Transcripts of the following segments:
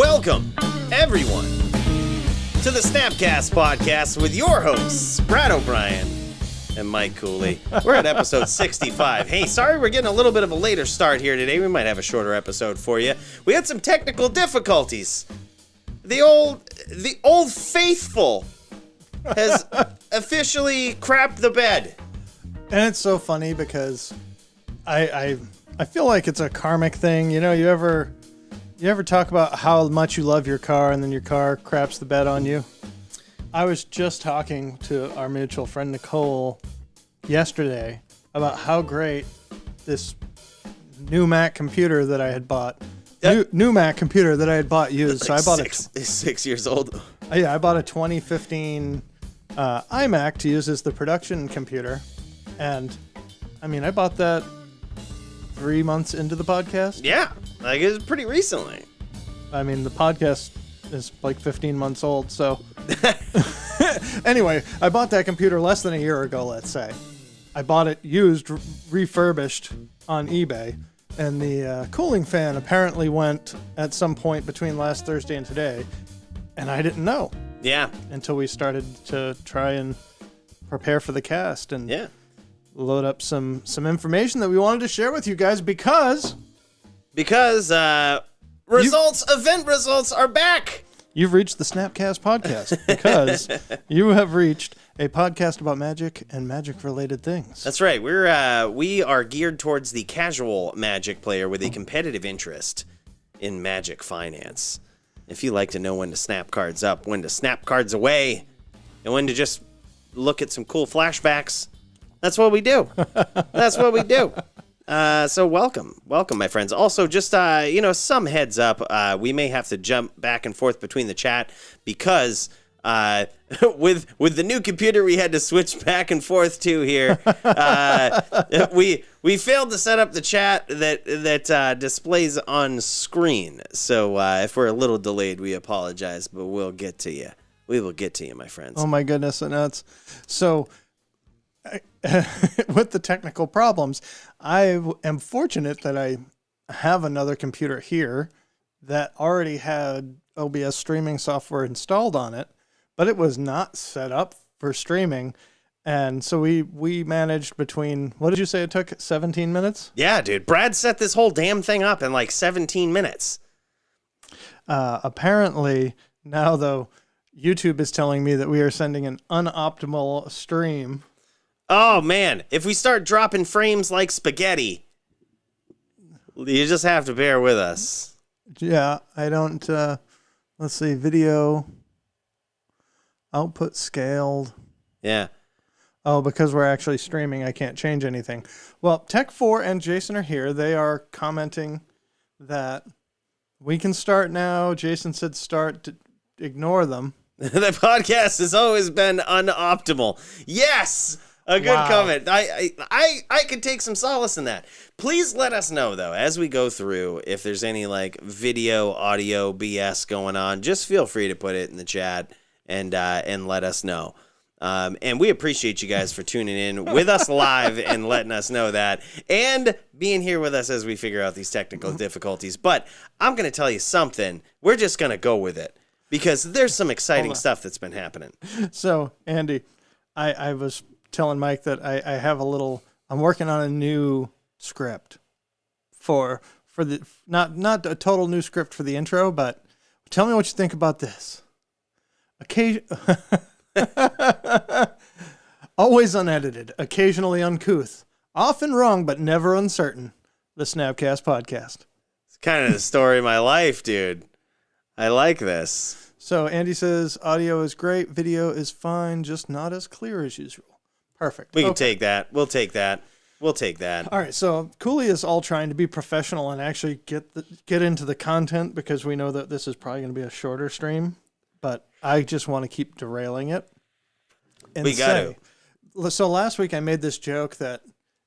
Welcome, everyone, to the SnapCast podcast with your hosts, Brad O'Brien and Mike Cooley. We're at episode 65. Hey, sorry we're getting a little bit of a later start here today. We might have a shorter episode for you. We had some technical difficulties. The old faithful has officially crapped the bed. And it's so funny because I feel like it's a karmic thing. You know, you ever talk about how much you love your car and then your car craps the bed on you? I was just talking to our mutual friend Nicole yesterday about how great this new Mac computer that I had bought. New Mac computer that I had bought used. Like so I bought it's 6 years old. Yeah, I bought a 2015 iMac to use as the production computer. And I mean, I bought that 3 months into the podcast. Yeah, like it was pretty recently. I mean, the podcast is like 15 months old, so. Anyway, I bought that computer less than a year ago, let's say. I bought it used, refurbished on eBay, and the cooling fan apparently went at some point between last Thursday and today, and I didn't know. Yeah. Until we started to try and prepare for the cast and load up some information that we wanted to share with you guys because event results are back. You've reached the SnapCast podcast because you have reached a podcast about magic and magic-related things. That's right. We are geared towards the casual Magic player with a competitive interest in Magic finance. If you like to know when to snap cards up, when to snap cards away, and when to just look at some cool flashbacks, that's what we do. That's what we do. So welcome, my friends. Also, just some heads up. We may have to jump back and forth between the chat because with the new computer we had to switch back and forth to here. We failed to set up the chat that displays on screen. So if we're a little delayed, we apologize, but we'll get to you. We will get to you, my friends. Oh my goodness, and that's so. With the technical problems, I am fortunate that I have another computer here that already had OBS streaming software installed on it, but it was not set up for streaming. And so we managed between, what did you say it took, 17 minutes? Yeah, dude. Brad set this whole damn thing up in like 17 minutes. Apparently, now though, YouTube is telling me that we are sending an unoptimal stream. Oh, man. If we start dropping frames like spaghetti, you just have to bear with us. Yeah, I don't... let's see, video... Output scaled. Yeah. Oh, because we're actually streaming, I can't change anything. Well, Tech4 and Jason are here. They are commenting that we can start now. Jason said start. Ignore them. The podcast has always been unoptimal. Yes! A good comment. I could take some solace in that. Please let us know, though, as we go through, if there's any like video, audio BS going on. Just feel free to put it in the chat and let us know. And we appreciate you guys for tuning in with us live and letting us know that, and being here with us as we figure out these technical difficulties. But I'm going to tell you something. We're just going to go with it because there's some exciting stuff that's been happening. So, Andy, I was telling Mike that I'm working on a new script for the, not a total new script for the intro, but tell me what you think about this. Always unedited, occasionally uncouth, often wrong, but never uncertain. The SnapCast podcast. It's kind of the story of my life, dude. I like this. So Andy says audio is great, video is fine, just not as clear as usual. Perfect. We can take that. We'll take that. All right. So Cooley is all trying to be professional and actually get into the content because we know that this is probably going to be a shorter stream. But I just want to keep derailing it. And we got to. So last week I made this joke that,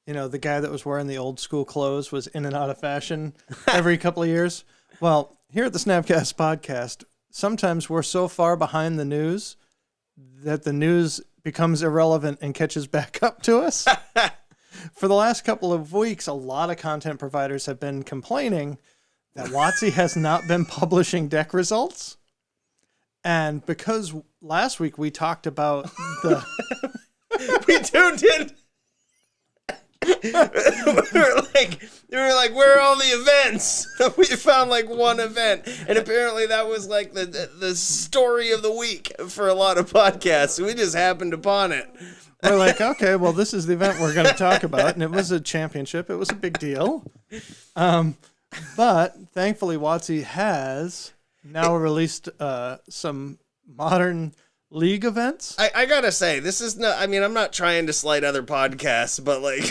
the guy that was wearing the old school clothes was in and out of fashion every couple of years. Well, here at the SnapCast podcast, sometimes we're so far behind the news that the news becomes irrelevant and catches back up to us. For the last couple of weeks, a lot of content providers have been complaining that WotC has not been publishing deck results. And because last week we talked about the... we tuned in. we were like, where are all the events? We found like one event, and apparently that was like the story of the week for a lot of podcasts. We just happened upon it. We're like, okay, well, this is the event we're going to talk about, and it was a championship. It was a big deal. But thankfully, WotC has now released some modern league events. I gotta say, this is not, I mean, I'm not trying to slight other podcasts, but like,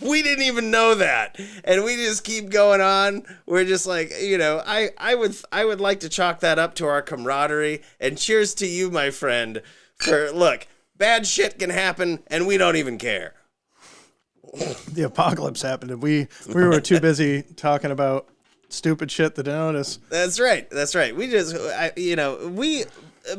we didn't even know that. And we just keep going on. We're just like, you know, I would like to chalk that up to our camaraderie. And cheers to you, my friend, for, look, bad shit can happen and we don't even care. The apocalypse happened and we were too busy talking about stupid shit that didn't notice. That's right. We just,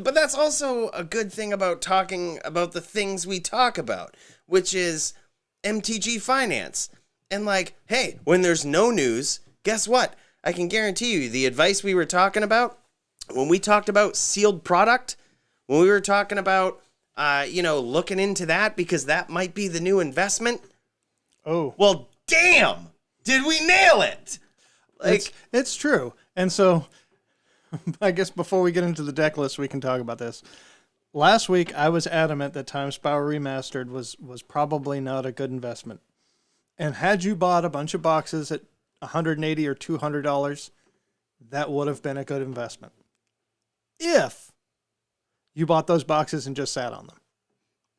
but that's also a good thing about talking about the things we talk about, which is MTG finance. And like, hey, when there's no news, guess what? I can guarantee you the advice we were talking about, when we talked about sealed product, when we were talking about, looking into that because that might be the new investment. Oh, well, damn, did we nail it? Like, it's true. And so I guess before we get into the deck list, we can talk about this. Last week, I was adamant that Time Spiral Remastered was probably not a good investment. And had you bought a bunch of boxes at $180 or $200, that would have been a good investment. If you bought those boxes and just sat on them.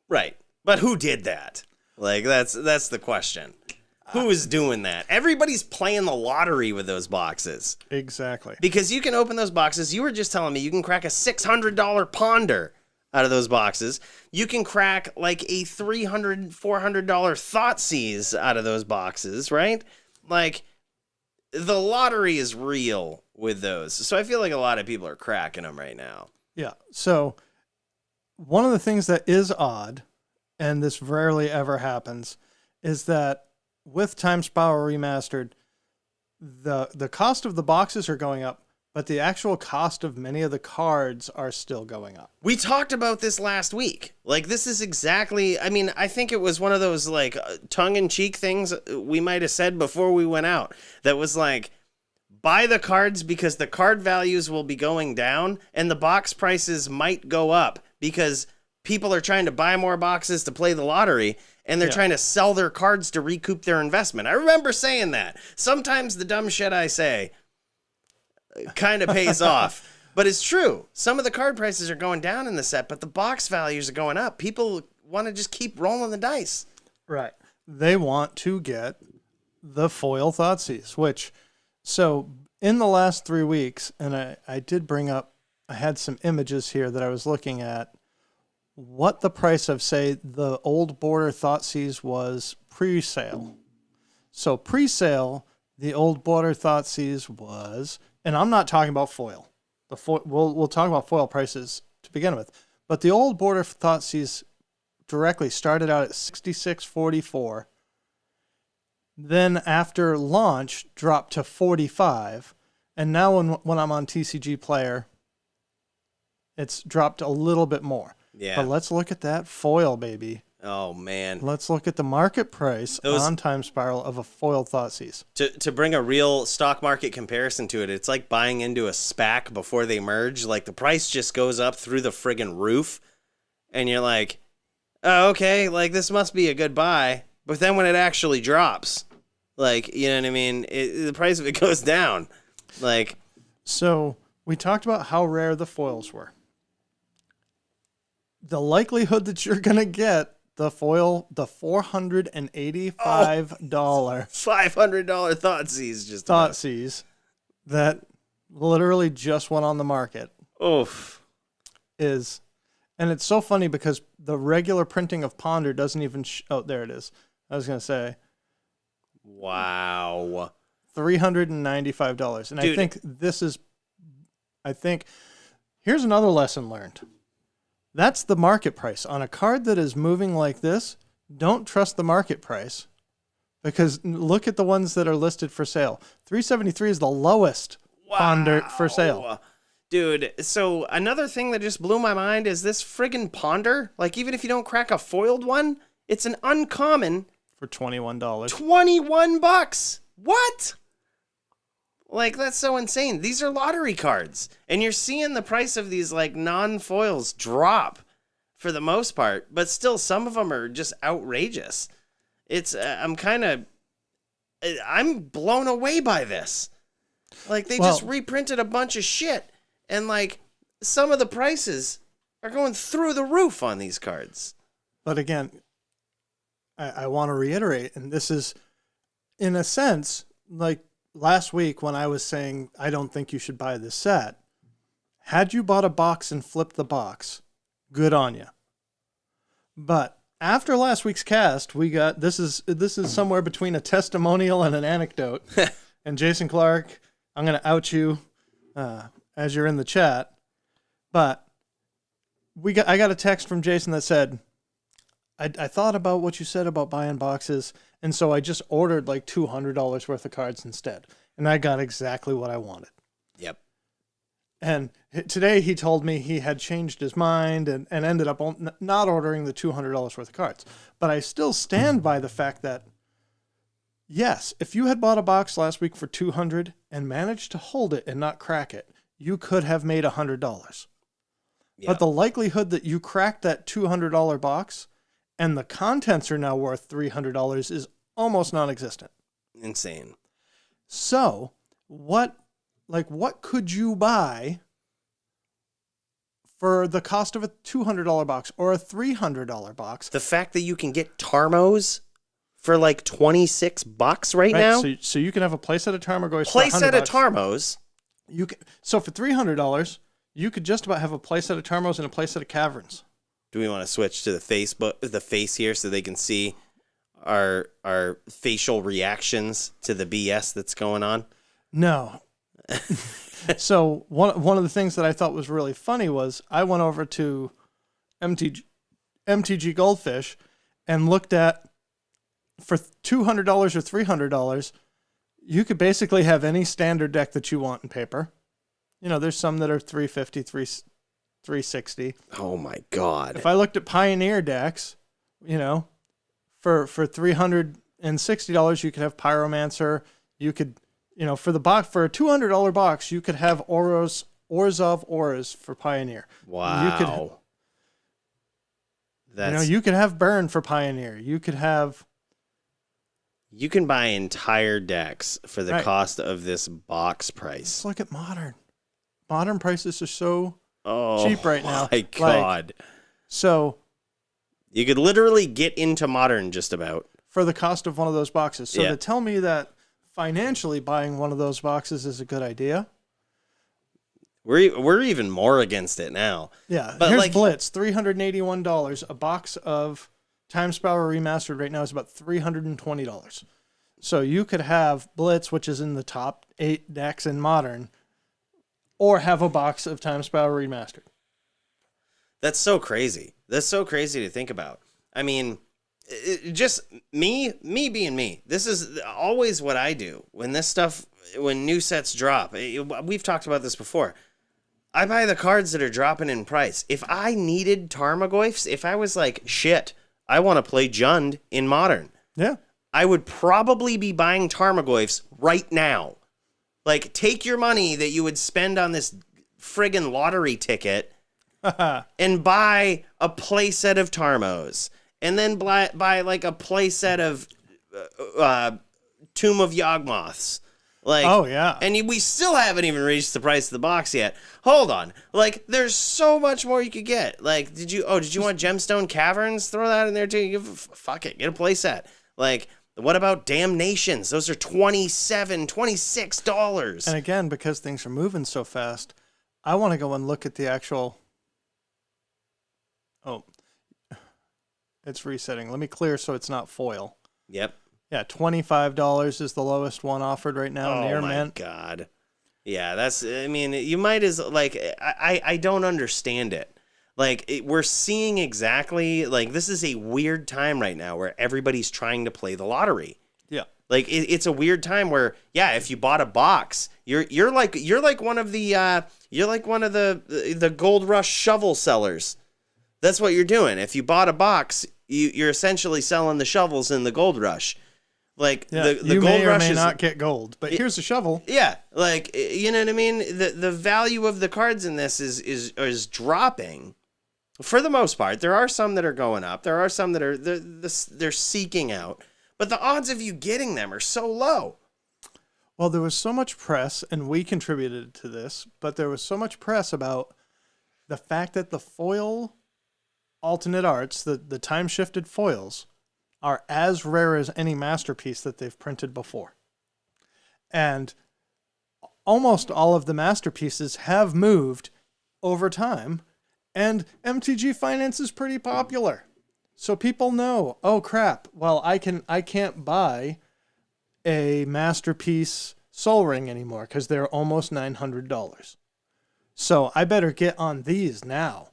Right. But who did that? Like, that's the question. Who is doing that? Everybody's playing the lottery with those boxes. Exactly. Because you can open those boxes. You were just telling me you can crack a $600 Ponder out of those boxes. You can crack like a $300, $400 Thoughtseize out of those boxes, right? Like, the lottery is real with those. So I feel like a lot of people are cracking them right now. Yeah. So one of the things that is odd, and this rarely ever happens, is that with Time Spiral Remastered, the cost of the boxes are going up, but the actual cost of many of the cards are still going up. We talked about this last week. Like, this is exactly, I mean, I think it was one of those, like, tongue-in-cheek things we might have said before we went out. That was like, buy the cards because the card values will be going down, and the box prices might go up because people are trying to buy more boxes to play the lottery, and they're trying to sell their cards to recoup their investment. I remember saying that. Sometimes the dumb shit I say kind of pays off. But it's true. Some of the card prices are going down in the set, but the box values are going up. People want to just keep rolling the dice. Right. They want to get the foil Thoughtseize, which, so in the last 3 weeks, and I did bring up, I had some images here that I was looking at, what the price of, say, the old border Thoughtseize was pre-sale. So pre-sale, the old border Thoughtseize was, and I'm not talking about foil. We'll talk about foil prices to begin with. But the old border Thoughtseize directly started out at $66.44. Then after launch, dropped to $45. And now when I'm on TCG Player, it's dropped a little bit more. Yeah. But let's look at that foil, baby. Oh, man. Let's look at the market price on Time Spiral of a foil Thoughtseize. To bring a real stock market comparison to it, it's like buying into a SPAC before they merge. Like, the price just goes up through the friggin' roof, and you're like, oh, okay, like, this must be a good buy. But then when it actually drops, like, you know what I mean? The price of it goes down. Like, so we talked about how rare the foils were. The likelihood that you're going to get the foil, the $485 $500 Thoughtseize that literally just went on the market. Oof. And it's so funny because the regular printing of Ponder doesn't even, oh, there it is. I was going to say. Wow. $395. And Dude. I think, here's another lesson learned. That's the market price. On a card that is moving like this, don't trust the market price. Because look at the ones that are listed for sale. 373 is the lowest Ponder for sale. Dude, so another thing that just blew my mind is this friggin' Ponder. Like, even if you don't crack a foiled one, it's an uncommon For $21. $21. What? Like, that's so insane. These are lottery cards. And you're seeing the price of these, like, non-foils drop for the most part. But still, some of them are just outrageous. It's, I'm blown away by this. Like, they just reprinted a bunch of shit. And, like, some of the prices are going through the roof on these cards. But again, I want to reiterate, and this is, in a sense, like last week when I was saying, I don't think you should buy this set. Had you bought a box and flipped the box, good on you. But after last week's cast, we got, this is somewhere between a testimonial and an anecdote. And Jason Clark, I'm going to out you as you're in the chat. But I got a text from Jason that said, I thought about what you said about buying boxes, and so I just ordered like $200 worth of cards instead. And I got exactly what I wanted. Yep. And today he told me he had changed his mind and ended up not ordering the $200 worth of cards. But I still stand by the fact that, yes, if you had bought a box last week for $200 and managed to hold it and not crack it, you could have made $100. Yep. But the likelihood that you cracked that $200 box and the contents are now worth $300 is almost non-existent. Insane. So, what could you buy for the cost of a $200 box or a $300 box? The fact that you can get Tarmos for like $26 right now. So you can have a playset of Tarmogoyfs. Playset of Tarmos. So for $300, you could just about have a playset of Tarmos and a playset of Caverns. Do we want to switch to the face here so they can see our facial reactions to the BS that's going on? No. So one of the things that I thought was really funny was I went over to MTG Goldfish and looked at, for $200 or $300, you could basically have any standard deck that you want in paper. You know, there's some that are $350, $360. Oh my God. If I looked at Pioneer decks, you know, for $360, you could have Pyromancer. You could, you know, for a $200 box, you could have Orzhov Auras for Pioneer. Wow. You could have Burn for Pioneer. You can buy entire decks for the cost of this box price. Let's look at Modern. Modern prices are so cheap right now. Oh my God. So you could literally get into Modern just about for the cost of one of those boxes. So to tell me that financially buying one of those boxes is a good idea. We're even more against it now. Yeah. But here's Blitz, $381. A box of Time Spower Remastered right now is about $320. So you could have Blitz, which is in the top 8 decks in Modern, or have a box of Time Spower Remastered. That's so crazy. That's so crazy to think about. I mean, just me being me. This is always what I do when new sets drop. We've talked about this before. I buy the cards that are dropping in price. If I needed Tarmogoyfs, if I was like, shit, I want to play Jund in Modern. Yeah. I would probably be buying Tarmogoyfs right now. Like, take your money that you would spend on this friggin' lottery ticket and buy a playset of Tarmos. And then buy like a playset of Tomb of Yawgmoths. Like, oh, yeah. And we still haven't even reached the price of the box yet. Hold on. Like, there's so much more you could get. Like, did you want Gemstone Caverns? Throw that in there too. Fuck it. Get a playset. Like, what about Damnations? Those are $26. And again, because things are moving so fast, I want to go and look at the actual... Oh, it's resetting. Let me clear so it's not foil. Yep. Yeah, $25 is the lowest one offered right now. Near mint. Oh, my God. Yeah, you might as, like, I don't understand it. Like, we're seeing exactly, like, this is a weird time right now where everybody's trying to play the lottery. Like it's a weird time where, yeah, if you bought a box, you're like one of the gold rush shovel sellers. That's what you're doing. If you bought a box, you're essentially selling the shovels in the gold rush. Like the you gold may or rush may is not get gold, but here's a shovel. Yeah, like, you know what I mean? The value of the cards in this is dropping. For the most part, there are some that are going up. There are some that are they're seeking out. But the odds of you getting them are so low. Well, there was so much press, and we contributed to this, but there was so much press about the fact that the foil alternate arts, the time-shifted foils, are as rare as any masterpiece that they've printed before. And almost all of the masterpieces have moved over time, and MTG Finance is pretty popular. So people know, oh crap, well, I can't buy a masterpiece Soul Ring anymore because they're almost $900. So I better get on these now.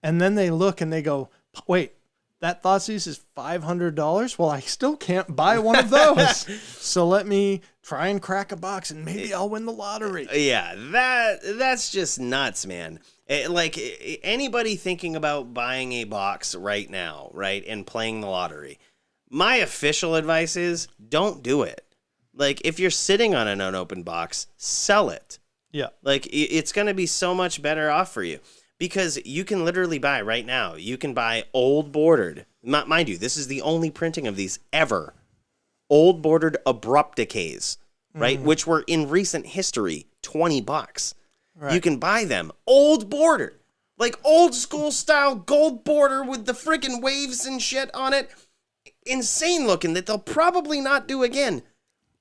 And then they look and they go, wait, that Thoughtseize is $500? Well, I still can't buy one of those. So let me try and crack a box and maybe I'll win the lottery. Yeah, that's just nuts, man. Like, anybody thinking about buying a box right now, right, and playing the lottery, my official advice is don't do it. Like, if you're sitting on an unopened box, sell it. Yeah. Like, it's going to be so much better off for you. Because you can literally buy right now, you can buy old bordered. Mind you, this is the only printing of these ever. Old bordered abrupt decays, right? Which were in recent history $20. Right. You can buy them old bordered, like old school style gold border with the freaking waves and shit on it. Insane looking that they'll probably not do again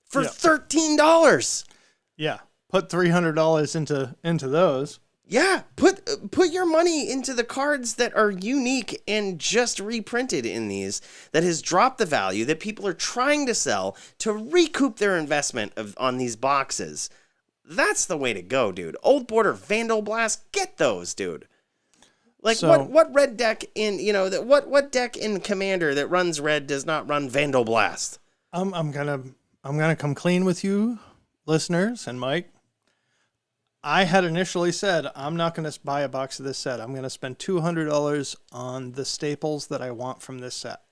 for $13. Yeah, put $300 into those. Yeah, put your money into the cards that are unique and just reprinted in these, that has dropped the value, that people are trying to sell to recoup their investment on these boxes. That's the way to go, dude. Old Border Vandal Blast, get those, dude. Like, so, what red deck in, what deck in Commander that runs red does not run Vandal Blast? I'm gonna come clean with you, listeners, and Mike. I had initially said, I'm not going to buy a box of this set. I'm going to spend $200 on the staples that I want from this set.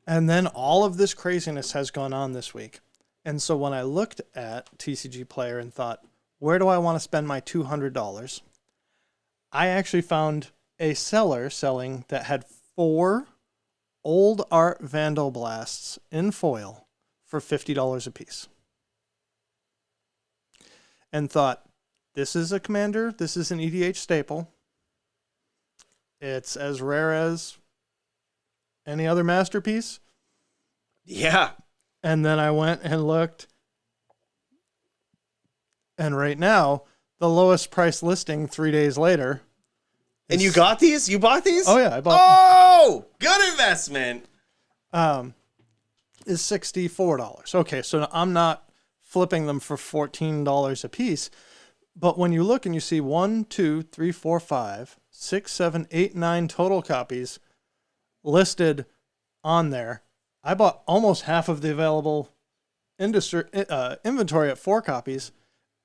And then all of this craziness has gone on this week. And so when I looked at TCG Player and thought, where do I want to spend my $200? I actually found a seller selling that had 4 old art Vandal Blasts in foil for $50 a piece. And thought, this is a Commander, this is an EDH staple. It's as rare as any other masterpiece. Yeah. And then I went and looked. And right now, the lowest price listing 3 days later. And you got these? You bought these? Oh, yeah, I bought Oh, good investment. Is $64. Okay, so I'm not flipping them for $14 a piece. But when you look and you see 1, 2, 3, 4, 5, 6, 7, 8, 9 total copies listed on there, I bought almost half of the available inventory at 4 copies,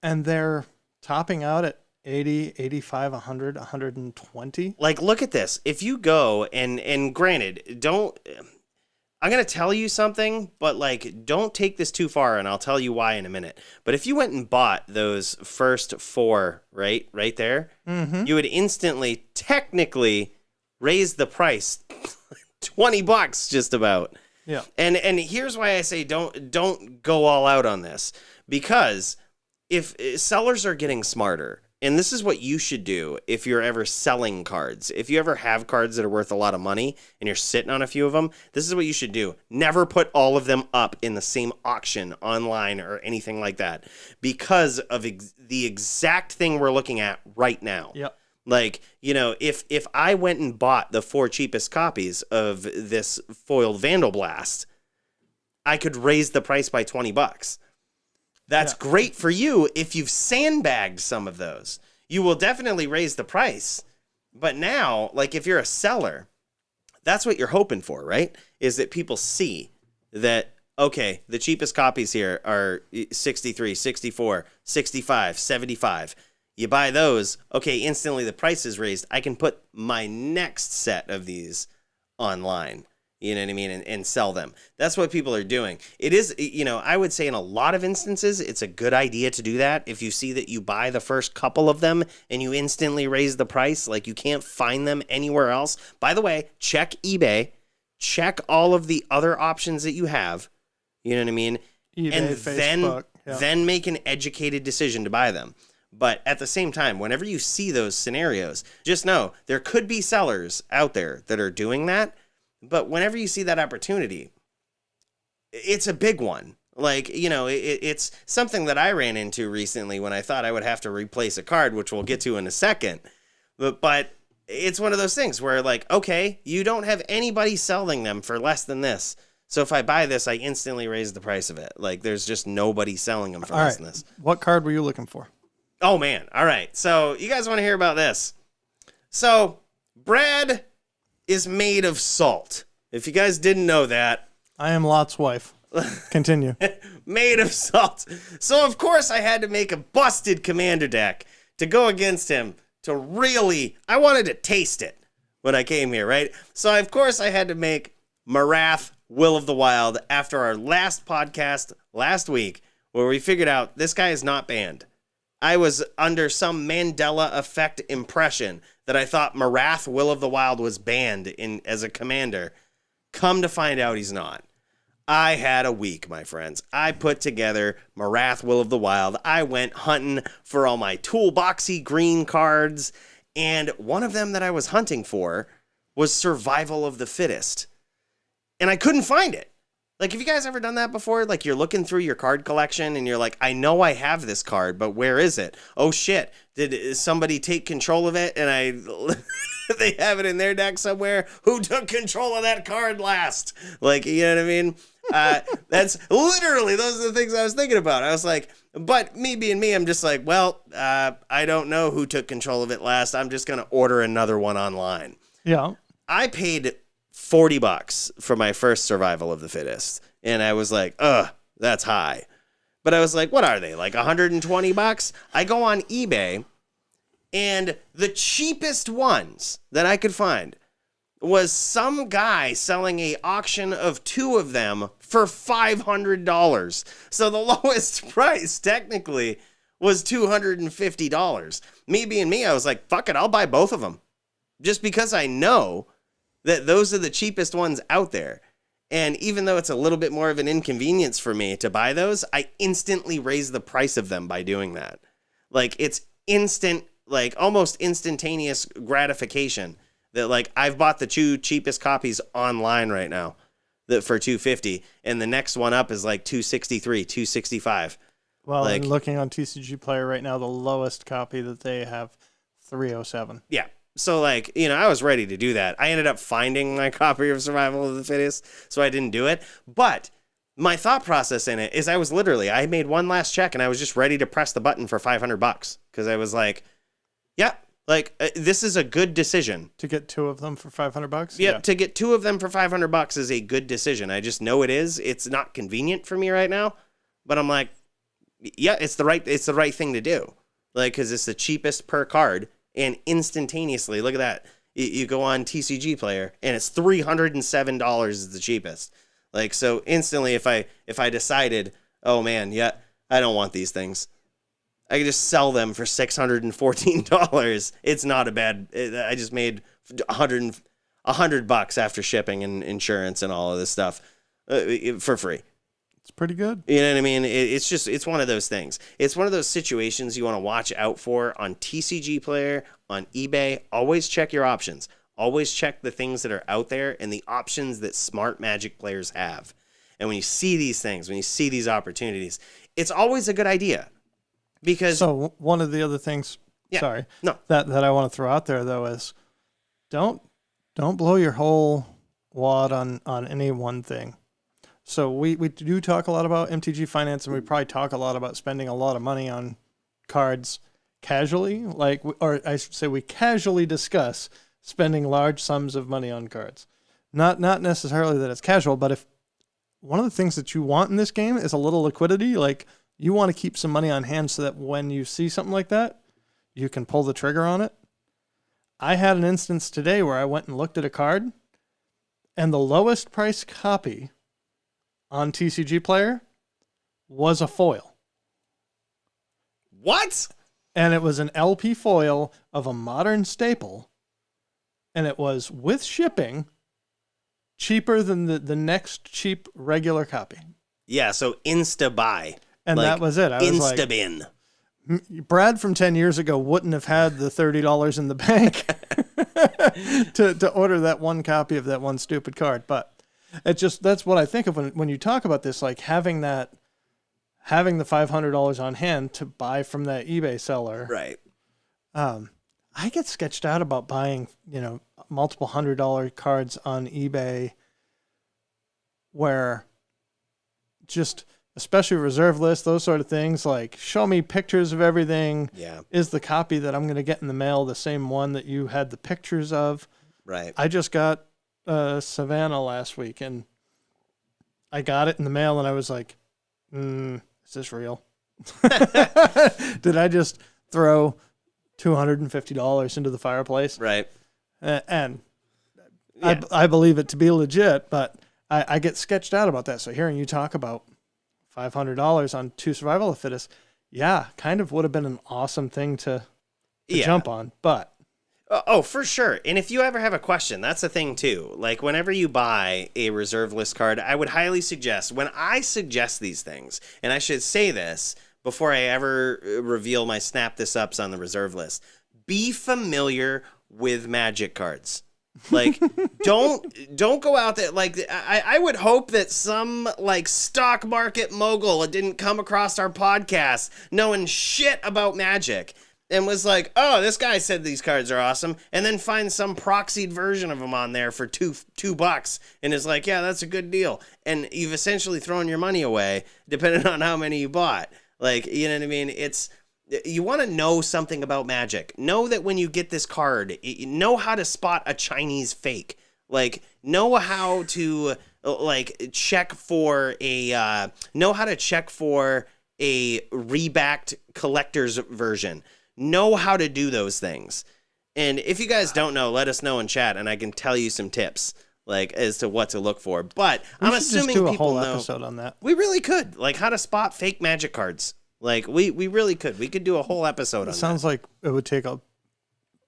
and they're topping out at 80, 85, 100, 120. Like, look at this. If you go and granted, I'm going to tell you something, but like, don't take this too far, and I'll tell you why in a minute. But if you went and bought those first 4, right there, you would instantly, technically, raise the price $20 just about. Yeah. And here's why I say don't go all out on this, because if sellers are getting smarter, and this is what you should do if you're ever selling cards. If you ever have cards that are worth a lot of money and you're sitting on a few of them, this is what you should do. Never put all of them up in the same auction online or anything like that, because of the exact thing we're looking at right now. Yep. Like, if I went and bought the 4 cheapest copies of this foiled Vandal Blast, I could raise the price by $20. That's great for you if you've sandbagged some of those. You will definitely raise the price. But now, like, if you're a seller, that's what you're hoping for, right? Is that people see that, okay, the cheapest copies here are 63, 64, 65, 75. You buy those, okay, instantly the price is raised. I can put my next set of these online, you know what I mean, and sell them. That's what people are doing. It is, I would say in a lot of instances, it's a good idea to do that. If you see that you buy the first couple of them and you instantly raise the price, like you can't find them anywhere else. By the way, check eBay, check all of the other options that you have, you know what I mean? eBay, and Facebook, then make an educated decision to buy them. But at the same time, whenever you see those scenarios, just know there could be sellers out there that are doing that. But whenever you see that opportunity, it's a big one. Like, it's something that I ran into recently when I thought I would have to replace a card, which we'll get to in a second. But it's one of those things where, like, okay, you don't have anybody selling them for less than this. So if I buy this, I instantly raise the price of it. Like, there's just nobody selling them for less than this. What card were you looking for? Oh, man. All right. So you guys want to hear about this? So Brad is made of salt. If you guys didn't know that. I am Lot's wife. Continue. Made of salt. So, of course, I had to make a busted commander deck to go against him to really... I wanted to taste it when I came here, right? So, of course, I had to make Marath, Will of the Wild after our last podcast last week where we figured out this guy is not banned. I was under some Mandela effect impression that I thought Marath, Will of the Wild was banned as a commander. Come to find out he's not. I had a week, my friends. I put together Marath, Will of the Wild. I went hunting for all my toolboxy green cards, and one of them that I was hunting for was Survival of the Fittest. And I couldn't find it. Like, have you guys ever done that before? Like, you're looking through your card collection and you're like, I know I have this card, but where is it? Oh, shit. Did somebody take control of it and they have it in their deck somewhere? Who took control of that card last? Like, you know what I mean? That's literally, those are the things I was thinking about. I was like, but me being me, I'm just like, well, I don't know who took control of it last. I'm just going to order another one online. Yeah. I paid $40 for my first Survival of the Fittest. And I was like, that's high. But I was like, what are they? Like $120? I go on eBay and the cheapest ones that I could find was some guy selling a auction of two of them for $500. So the lowest price technically was $250. Me being me, I was like, fuck it, I'll buy both of them. Just because I know that those are the cheapest ones out there. And even though it's a little bit more of an inconvenience for me to buy those, I instantly raise the price of them by doing that. Like, it's instant, like almost instantaneous gratification that, like, I've bought the two cheapest copies online right now that for $250, and the next one up is like $263, $265. Well, like, I'm looking on TCG Player right now, the lowest copy that they have, $307. Yeah. So, like, I was ready to do that. I ended up finding my copy of Survival of the Fittest, so I didn't do it. But my thought process in it is I made one last check, and I was just ready to press the button for $500 because I was like, yeah, like, this is a good decision. To get two of them for $500? Yeah, to get two of them for $500 is a good decision. I just know it is. It's not convenient for me right now, but I'm like, yeah, it's the right thing to do. Like, because it's the cheapest per card. And instantaneously, look at that. You go on TCG Player, and it's $307 is the cheapest. Like, so instantly, if I decided, oh man, yeah, I don't want these things, I could just sell them for $614. It's not a bad. I just made $100 after shipping and insurance and all of this stuff for free. It's pretty good. You know what I mean? It's one of those things. It's one of those situations you want to watch out for on TCG Player, on eBay. Always check your options. Always check the things that are out there and the options that smart Magic players have. And when you see these things, when you see these opportunities, it's always a good idea. Because so one of the other things, that I want to throw out there though is don't blow your whole wad on any one thing. So we do talk a lot about MTG finance, and we probably talk a lot about spending a lot of money on cards casually, or I should say we casually discuss spending large sums of money on cards. Not necessarily that it's casual, but one of the things that you want in this game is a little liquidity. Like, you want to keep some money on hand so that when you see something like that, you can pull the trigger on it. I had an instance today where I went and looked at a card, and the lowest price copy on TCG Player was a foil. What? And it was an LP foil of a modern staple, and it was, with shipping, cheaper than the next cheap regular copy. Yeah, so insta-buy. And that was it. I was Insta-bin. Brad from 10 years ago wouldn't have had the $30 in the bank to order that one copy of that one stupid card. But that's what I think of when you talk about this, like having the $500 on hand to buy from that eBay seller. Right. I get sketched out about buying, multiple $100 cards on eBay where just, especially reserve list, those sort of things, like show me pictures of everything. Yeah. Is the copy that I'm going to get in the mail the same one that you had the pictures of? Right. I just got Savannah last week, and I got it in the mail, and I was like, is this real? Did I just throw $250 into the fireplace? Right. And Yeah. I believe it to be legit, but I get sketched out about that. So hearing you talk about $500 on 2 Survival of the Fittest, yeah, kind of would have been an awesome thing to jump on. But oh, for sure. And if you ever have a question, that's the thing too. Like whenever you buy a reserve list card, I would highly suggest, when I suggest these things, and I should say this before I ever reveal my Snap This Ups on the reserve list, be familiar with Magic cards. Like, don't go out there. Like, I would hope that some like stock market mogul didn't come across our podcast knowing shit about Magic and was like, oh, this guy said these cards are awesome, and then find some proxied version of them on there for $2 and is like, yeah, that's a good deal. And you've essentially thrown your money away depending on how many you bought. Like, you know what I mean? You want to know something about Magic. Know that when you get this card, know how to spot a Chinese fake. Like, know how to check for a rebacked collector's version. Know how to do those things. And if you guys don't know, let us know in chat, and I can tell you some tips like as to what to look for. But I'm assuming do a people whole know. episode on that. We really could, like how to spot fake Magic cards. Like we really could. We could do a whole episode on that. Sounds like it would take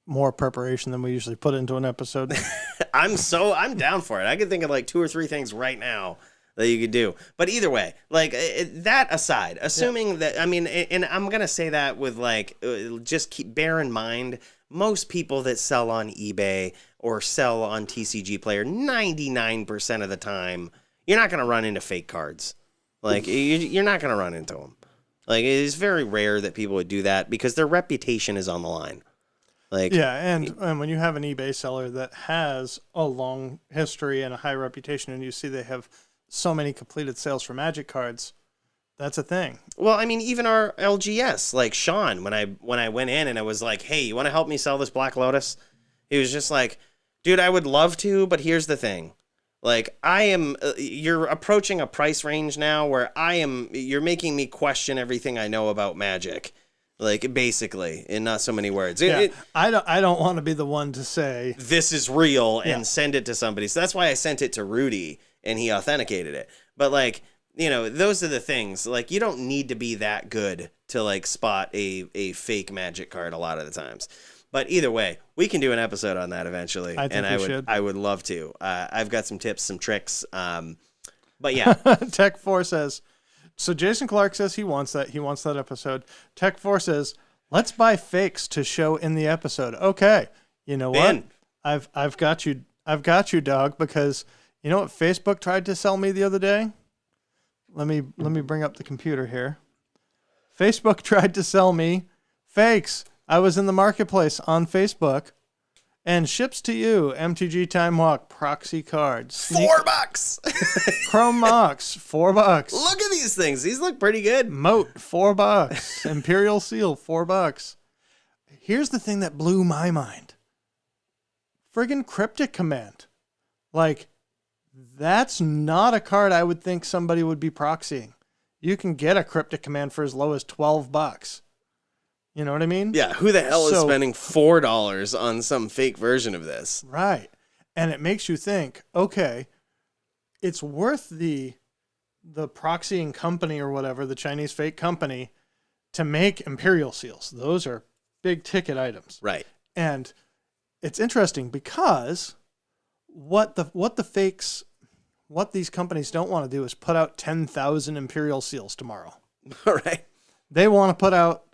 more preparation than we usually put into an episode. I'm down for it. I can think of like 2 or 3 things right now that you could do. But either way, like that aside, assuming that, I mean, and I'm going to say that with like, just bear in mind, most people that sell on eBay or sell on TCG Player, 99% of the time, you're not going to run into fake cards. Like you're not going to run into them. Like, it is very rare that people would do that because their reputation is on the line. Like, yeah, and when you have an eBay seller that has a long history and a high reputation, and you see they have so many completed sales for Magic cards, that's a thing. Well, I mean, even our LGS, like Sean, when I went in and I was like, hey, you want to help me sell this Black Lotus? He was just like, dude, I would love to, but here's the thing. Like, you're approaching a price range now where you're making me question everything I know about Magic. Like, basically, in not so many words. Yeah, I don't want to be the one to say this is real and send it to somebody. So that's why I sent it to Rudy and he authenticated it. But like, those are the things. Like, you don't need to be that good to like spot a fake Magic card a lot of the times. But either way, we can do an episode on that eventually. I would love to. I've got some tips, some tricks. But yeah. Tech4 says, so Jason Clark says he wants that. He wants that episode. Tech4 says, let's buy fakes to show in the episode. Okay. You know what? I've got you. I've got you, dog, because you know what Facebook tried to sell me the other day? Let me bring up the computer here. Facebook tried to sell me fakes. I was in the marketplace on Facebook, and ships to you, MTG Time Walk proxy cards. $4. Chrome Mox, $4. Look at these things. These look pretty good. Moat, $4. Imperial Seal, $4. Here's the thing that blew my mind. Friggin' Cryptic Command. Like, That's not a card I would think somebody would be proxying. You can get a cryptic command for as low as $12. You know what I mean? Yeah, who the hell is spending $4 on some fake version of this? Right. And it makes you think, okay, it's worth the proxying company or whatever, the Chinese fake company, to make Imperial seals. Those are big ticket items. Right. And it's interesting because what these companies don't want to do is put out 10,000 Imperial seals tomorrow. All right. They want to put out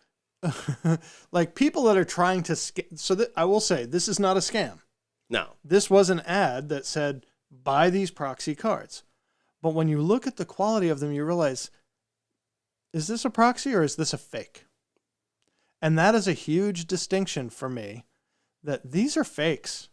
like people that are trying to I will say this is not a scam. No. This was an ad that said buy these proxy cards. But when you look at the quality of them, you realize, is this a proxy or is this a fake? And that is a huge distinction for me, that these are fakes.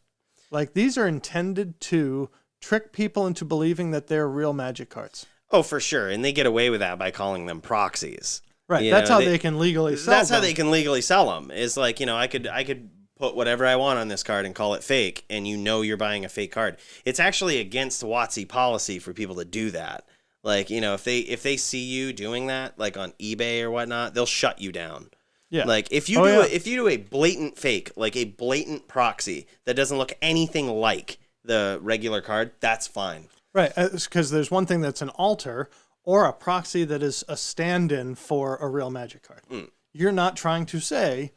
Like, these are intended to trick people into believing that they're real Magic cards. Oh, for sure. And they get away with that by calling them proxies. Right. That's how they can legally sell them. That's how they can legally sell them. It's like, I could put whatever I want on this card and call it fake, and you're buying a fake card. It's actually against WotC policy for people to do that. Like, if they see you doing that, like on eBay or whatnot, they'll shut you down. Yeah. Like if you do a blatant fake, like a blatant proxy that doesn't look anything like the regular card, that's fine. Right. Because there's one thing that's an alter or a proxy that is a stand-in for a real Magic card. You're not trying to say,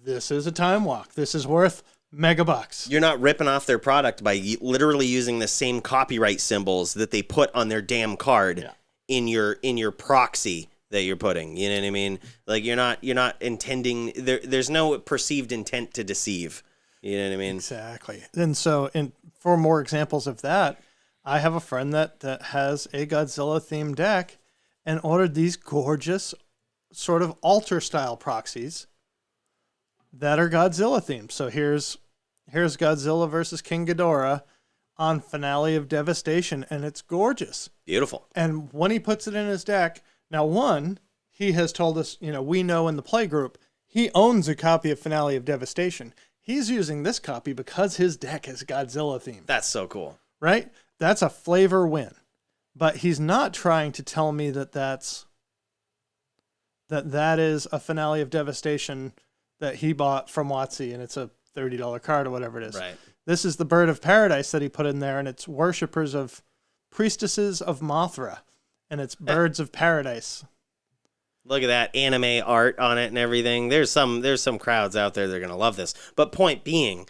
this is a time walk. This is worth megabucks. You're not ripping off their product by literally using the same copyright symbols that they put on their damn card in your proxy that you're putting. You know what I mean? Like you're not intending there's no perceived intent to deceive. You know what I mean? Exactly. And so for more examples of that, I have a friend that has a Godzilla themed deck and ordered these gorgeous sort of altar style proxies that are Godzilla themed. So here's Godzilla versus King Ghidorah on Finale of Devastation, and it's gorgeous. Beautiful. And when he puts it in his deck, now he has told us, we know in the play group, he owns a copy of Finale of Devastation. He's using this copy because his deck is Godzilla themed. That's so cool. Right? That's a flavor win. But he's not trying to tell me that that is a Finale of Devastation that he bought from WotC, and it's a $30 card or whatever it is. Right. This is the Bird of Paradise that he put in there, and it's worshippers of priestesses of Mothra, and it's birds of paradise. Look at that anime art on it and everything. There's some crowds out there that are going to love this. But point being,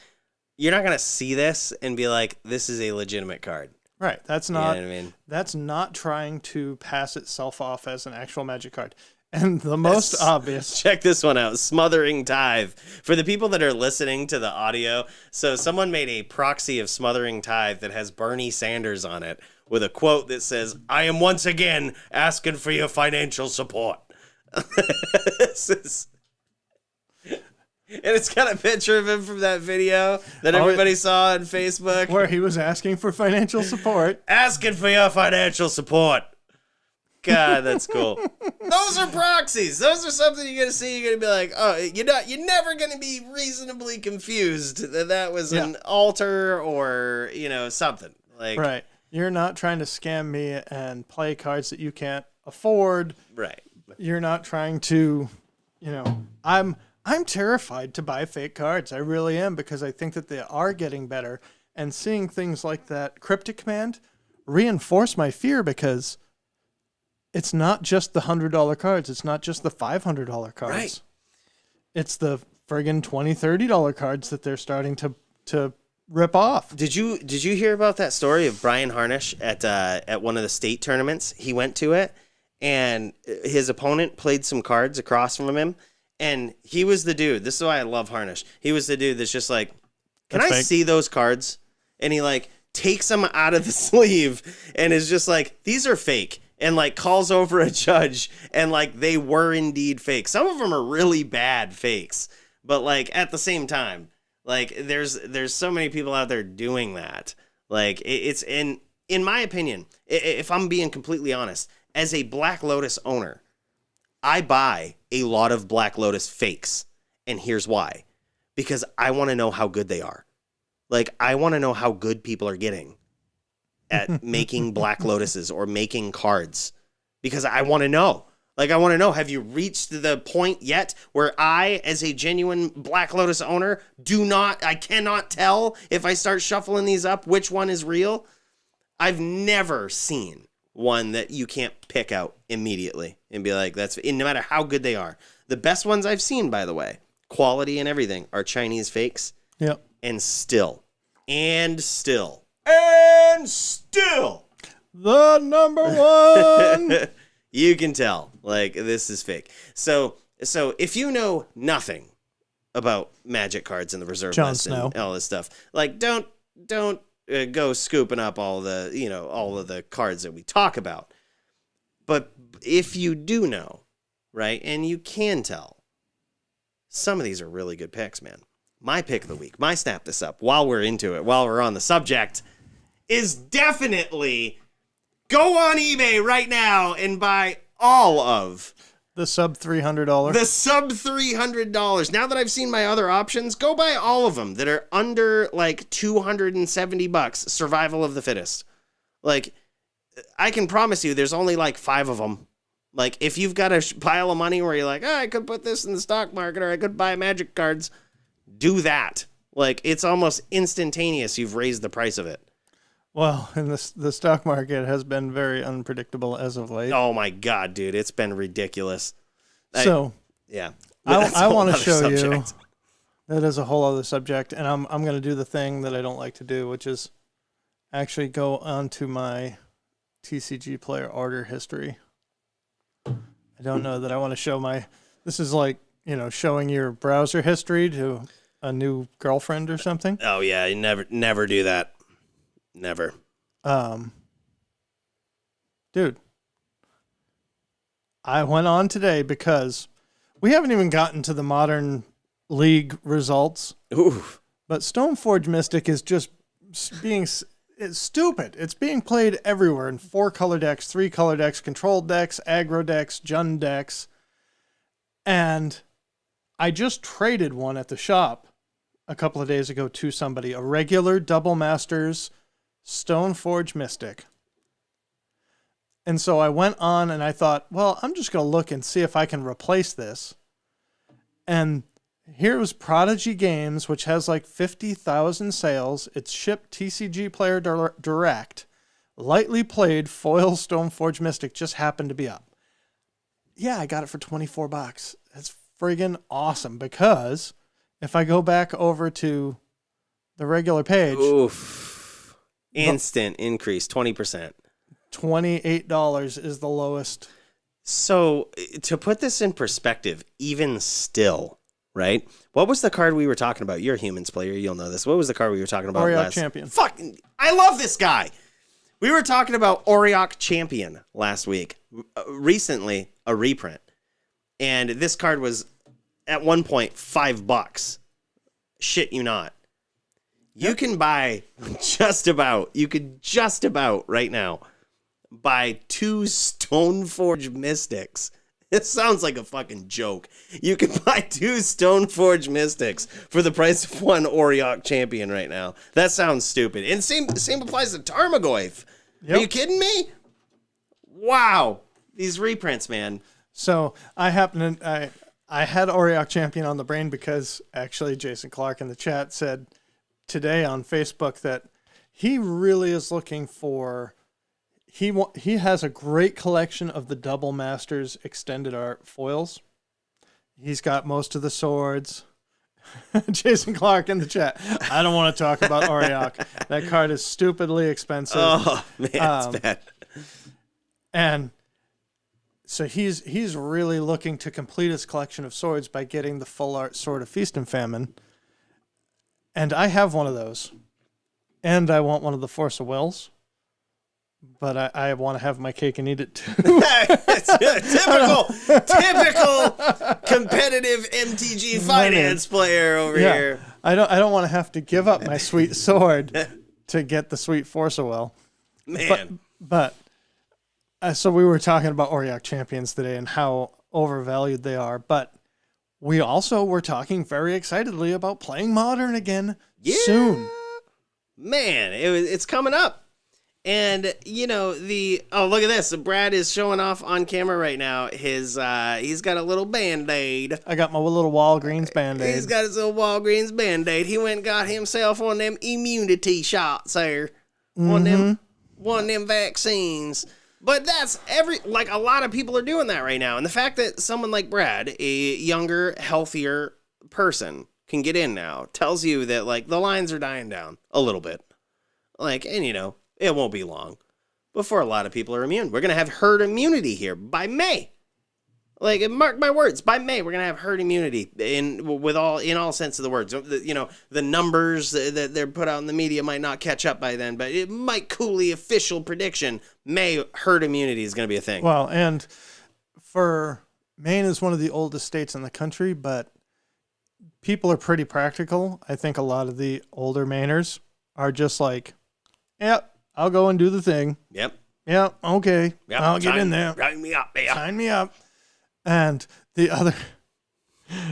you're not going to see this and be like, this is a legitimate card. Right. That's not, you know what I mean? That's not trying to pass itself off as an actual Magic card. And the most obvious. Check this one out. Smothering Tithe. For the people that are listening to the audio, so someone made a proxy of Smothering Tithe that has Bernie Sanders on it with a quote that says, "I am once again asking for your financial support." And it's got a picture of him from that video that everybody saw on Facebook. Where he was asking for financial support. Asking for your financial support. God, that's cool. Those are proxies. Those are something you're gonna see. You're gonna be like, oh, you're never gonna be reasonably confused that was an altar or something like. Right. You're not trying to scam me and play cards that you can't afford. Right. You're not trying to, I'm terrified to buy fake cards. I really am, because I think that they are getting better, and seeing things like that cryptic command reinforce my fear, because it's not just the $100 cards. It's not just the $500 cards. Right. It's the friggin' $20, $30 cards that they're starting to rip off. Did you hear about that story of Brian Harnish at one of the state tournaments? He went to it, and his opponent played some cards across from him, and he was the dude. This is why I love Harnish. He was the dude that's just like, "Can I see those cards?" And he like takes them out of the sleeve and is just like, "These are fake." And like calls over a judge, and like they were indeed fake. Some of them are really bad fakes, but like at the same time, like there's so many people out there doing that. Like it's in my opinion, if I'm being completely honest, as a Black Lotus owner, I buy a lot of Black Lotus fakes, and here's why: because I want to know how good they are. Like I want to know how good people are getting. at making Black Lotuses or making cards, because I want to know. Like, I want to know, have you reached the point yet where I, as a genuine Black Lotus owner, I cannot tell if I start shuffling these up which one is real? I've never seen one that you can't pick out immediately and be like, no matter how good they are. The best ones I've seen, by the way, quality and everything, are Chinese fakes. Yep. And still. The number one. You can tell, like, this is fake. So if you know nothing about Magic cards in the reserve list and all this stuff, like, don't go scooping up all of the cards that we talk about. But if you do know, right, and you can tell, some of these are really good picks, man. My pick of the week, my snap this up while we're into it, while we're on the subject, is definitely go on eBay right now and buy all of the sub $300. The sub $300. Now that I've seen my other options, go buy all of them that are under like $270. Survival of the fittest. Like, I can promise you there's only like 5 of them. Like, if you've got a pile of money where you're like, I could put this in the stock market or I could buy Magic cards, do that. Like, it's almost instantaneous. You've raised the price of it. Well, and the stock market has been very unpredictable as of late. Oh my God, dude. It's been ridiculous. So, yeah. I want to show you that is a whole other subject, and I'm going to do the thing that I don't like to do, which is actually go onto my TCG player order history. I don't know that I want to show this is like, showing your browser history to a new girlfriend or something. Oh yeah, you never do that. Never. Dude, I went on today because we haven't even gotten to the Modern League results. Ooh. But Stoneforge Mystic is just it's stupid. It's being played everywhere in 4-color decks, 3-color decks, controlled decks, aggro decks, Jund decks. And I just traded one at the shop a couple of days ago to somebody, a regular Double Masters Stoneforge Mystic. And so I went on and I thought, well, I'm just going to look and see if I can replace this. And here was Prodigy Games, which has like 50,000 sales. It's shipped TCG Player Direct. Lightly played foil Stoneforge Mystic just happened to be up. Yeah, I got it for $24. That's friggin' awesome, because if I go back over to the regular page... Oof. Instant increase, 20%. $28 is the lowest. So, to put this in perspective, even still, right? What was the card we were talking about? You're a Humans player, you'll know this. What was the card we were talking about Auriok last? Champion. Fuck, I love this guy. We were talking about Auriok Champion last week. Recently, a reprint. And this card was, at one point, $5. Shit you not. You can buy just about right now buy 2 Stoneforge Mystics. It sounds like a fucking joke. You can buy 2 Stoneforge Mystics for the price of 1 Auriok Champion right now. That sounds stupid. And same applies to Tarmogoyf. Yep. Are you kidding me? Wow. These reprints, man. So I had Auriok Champion on the brain because actually Jason Clark in the chat said today on Facebook that he really is looking for... He has a great collection of the Double Masters extended art foils. He's got most of the swords. Jason Clark in the chat. I don't want to talk about Auriok. That card is stupidly expensive. Oh, man, it's bad. And so he's really looking to complete his collection of swords by getting the full art Sword of Feast and Famine. And I have one of those. And I want one of the Force of Wills. But I want to have my cake and eat it too. typical competitive MTG finance player over here. I don't want to have to give up my sweet sword to get the sweet Force of Will. Man. But so we were talking about Auriok Champions today and how overvalued they are. But we also were talking very excitedly about playing Modern again soon. Man, it's coming up. And look at this. Brad is showing off on camera right now. He's got a little Band-Aid. I got my little Walgreens Band-Aid. He's got his little Walgreens Band-Aid. He went and got himself one of them immunity shots there. One of them vaccines. But that's a lot of people are doing that right now. And the fact that someone like Brad, a younger, healthier person, can get in now tells you that the lines are dying down a little bit. It won't be long before a lot of people are immune. We're going to have herd immunity here by May. Mark my words, by May, we're going to have herd immunity in all sense of the words. The numbers that they're put out in the media might not catch up by then, but it might coolly official prediction, May herd immunity is going to be a thing. Well, and for Maine is one of the oldest states in the country, but people are pretty practical. I think a lot of the older Mainers are just yep, I'll go and do the thing. Yep. Yep. Okay. Yep. I'll get in there. Sign me up, man. Sign me up. And the other,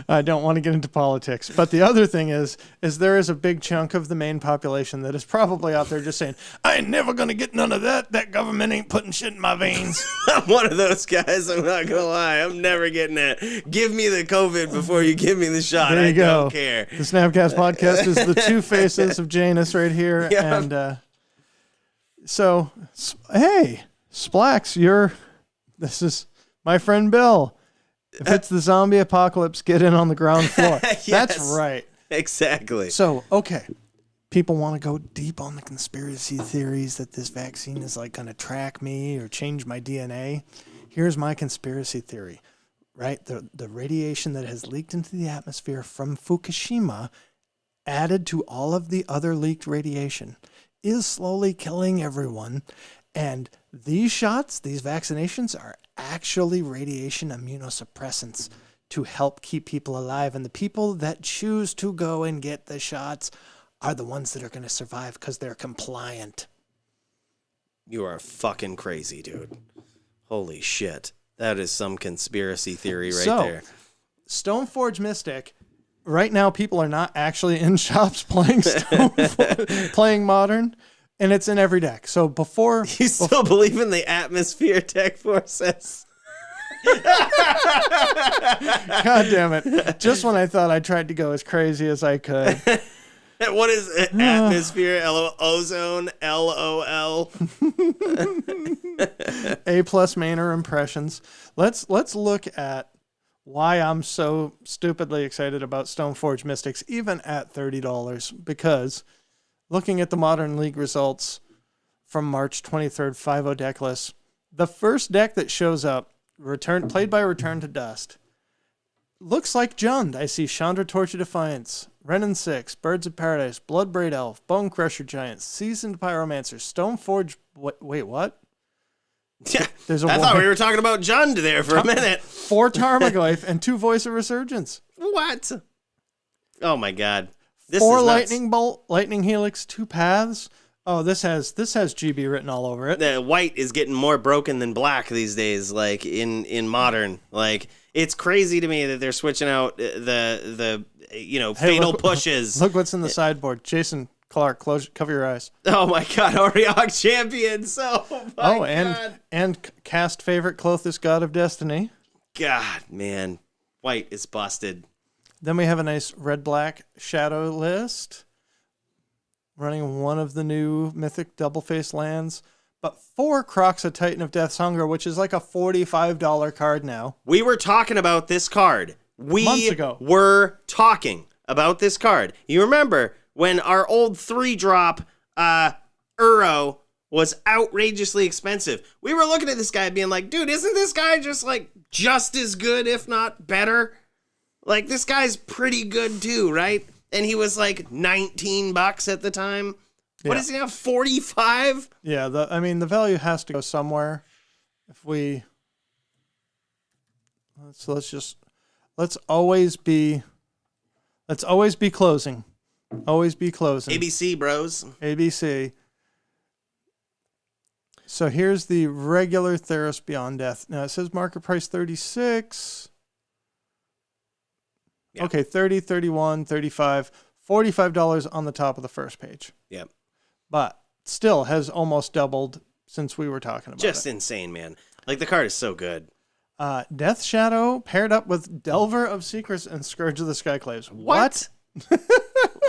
I don't want to get into politics, but the other thing is there is a big chunk of the Maine population that is probably out there just saying, I ain't never going to get none of that. That government ain't putting shit in my veins. I'm one of those guys. I'm not going to lie. I'm never getting that. Give me the COVID before you give me the shot. There you go. Don't care. The SnapCast podcast is the two faces of Janus right here. Yep. And so, hey, Splax, this is my friend Bill. If it's the zombie apocalypse, get in on the ground floor. Yes, that's right. Exactly. So, okay. People want to go deep on the conspiracy theories that this vaccine is going to track me or change my DNA. Here's my conspiracy theory, right? The radiation that has leaked into the atmosphere from Fukushima, added to all of the other leaked radiation, is slowly killing everyone. And these shots, these vaccinations are actually radiation immunosuppressants to help keep people alive. And the people that choose to go and get the shots are the ones that are going to survive because they're compliant. You are fucking crazy, dude. Holy shit. That is some conspiracy theory there. Stoneforge Mystic, right now people are not actually in shops playing playing Modern. And it's in every deck. So before... You still believe in the atmosphere tech forces? God damn it. Just when I thought I tried to go as crazy as I could. What is it? Atmosphere? Ozone? LOL? A+ Manor impressions. Let's look at why I'm so stupidly excited about Stoneforge Mystics, even at $30. Because... looking at the Modern League results from March 23rd, 5-0 deck list, the first deck that shows up, played by Return to Dust, looks like Jund. I see Chandra Torch of Defiance, Renin 6, Birds of Paradise, Bloodbraid Elf, Bone Crusher Giant, Seasoned Pyromancer, Stoneforge... Wait, what? Yeah, I thought we were talking about Jund there for a minute. 4 Tarmogoyf and 2 Voice of Resurgence. What? Oh my god. This 4 is nuts. Lightning Bolt, Lightning Helix, 2 Paths. Oh, this has GB written all over it. The white is getting more broken than black these days, in Modern. It's crazy to me that they're switching out the fatal pushes. Look what's in the sideboard. Jason Clark, cover your eyes. Oh my god, Oriog Champions. Oh my god. And cast favorite Clothis, God of Destiny. God, man. White is busted. Then we have a nice red-black shadow list, running one of the new mythic double-face lands, but 4 Croxa Titan of Death's Hunger, which is like a $45 card now. We were talking about this card. Months ago. Were talking about this card. You remember when our old 3-drop Uro was outrageously expensive. We were looking at this guy being like, dude, isn't this guy just as good, if not better? This guy's pretty good too, right? And he was $19 at the time. Yeah. What is he now, 45? Yeah, the value has to go somewhere. If we... Let's always be closing. Always be closing. ABC, bros. ABC. So here's the regular Theros Beyond Death. Now it says market price 36. Yep. Okay, 30, 31, 35, $45 on the top of the first page. Yep. But still has almost doubled since we were talking about Just it. insane, man. Like, the card is so good. Death Shadow paired up with Delver of Secrets and Scourge of the Skyclaves. What?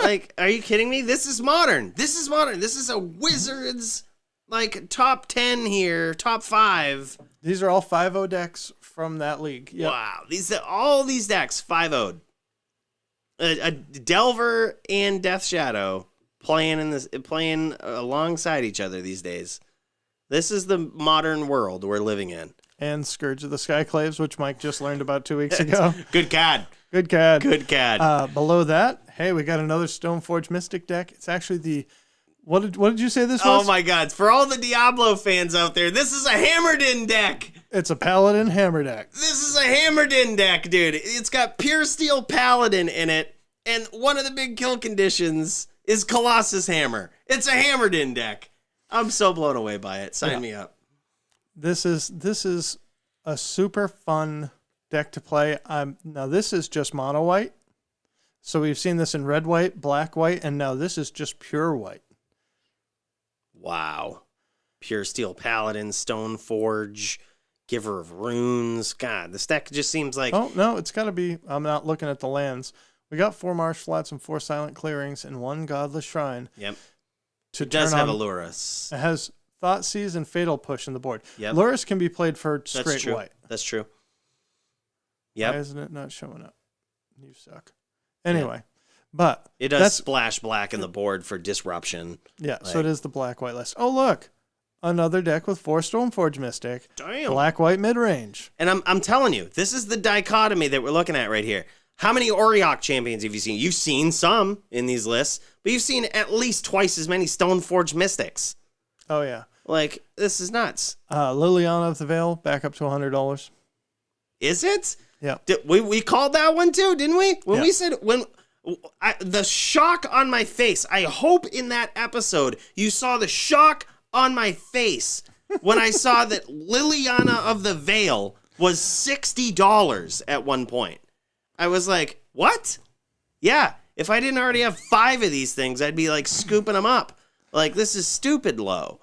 Like, are you kidding me? This is modern. This is a Wizards, like, top 10 here, top 5. These are all 5-0 decks from that league. Yep. Wow. All these decks 5-0'd. A Delver and Death Shadow playing alongside each other these days. This is the modern world we're living in. And Scourge of the Skyclaves, which Mike just learned about 2 weeks ago. Good CAD. Good CAD. Good CAD. Below that, hey, we got another Stoneforge Mystic deck. It's actually the... What did you say this was? Oh my God. For all the Diablo fans out there, this is a Hammerden deck. It's a Paladin Hammer deck. This is a Hammerden deck, dude. It's got Pure Steel Paladin in it, and one of the big kill conditions is Colossus Hammer. It's a Hammerden deck. I'm so blown away by it. Sign me up. This is a super fun deck to play. Now this is just mono white. So we've seen this in red white, black white, and now this is just pure white. Wow. Pure Steel Paladin, Stoneforge, Giver of Runes. God, this deck just seems like... Oh, no, it's got to be... I'm not looking at the lands. We got 4 Marsh Flats and 4 Silent Clearings and 1 Godless Shrine. Yep. It does have a Lurrus. It has Thoughtseize and Fatal Push in the board. Yep. Lurrus can be played for straight white. That's true. Yep. Why isn't it not showing up? You suck. Anyway, but... It does splash black in the board for disruption. Yeah, so it is the black-white list. Oh, look. Another deck with 4 Stoneforge Mystic. Damn. Black-white mid-range. And I'm telling you, this is the dichotomy that we're looking at right here. How many Oriok champions have you seen? You've seen some in these lists, but you've seen at least twice as many Stoneforge Mystics. Oh, yeah. Like, this is nuts. Liliana of the Veil, back up to $100. Is it? Yeah. We called that one too, didn't we? When yeah. we said, the shock on my face, I hope in that episode you saw the shock on my face when I saw that Liliana of the Veil was $60 at one point. I was like, what? Yeah, if I didn't already have 5 of these things, I'd be like scooping them up. Like, this is stupid low.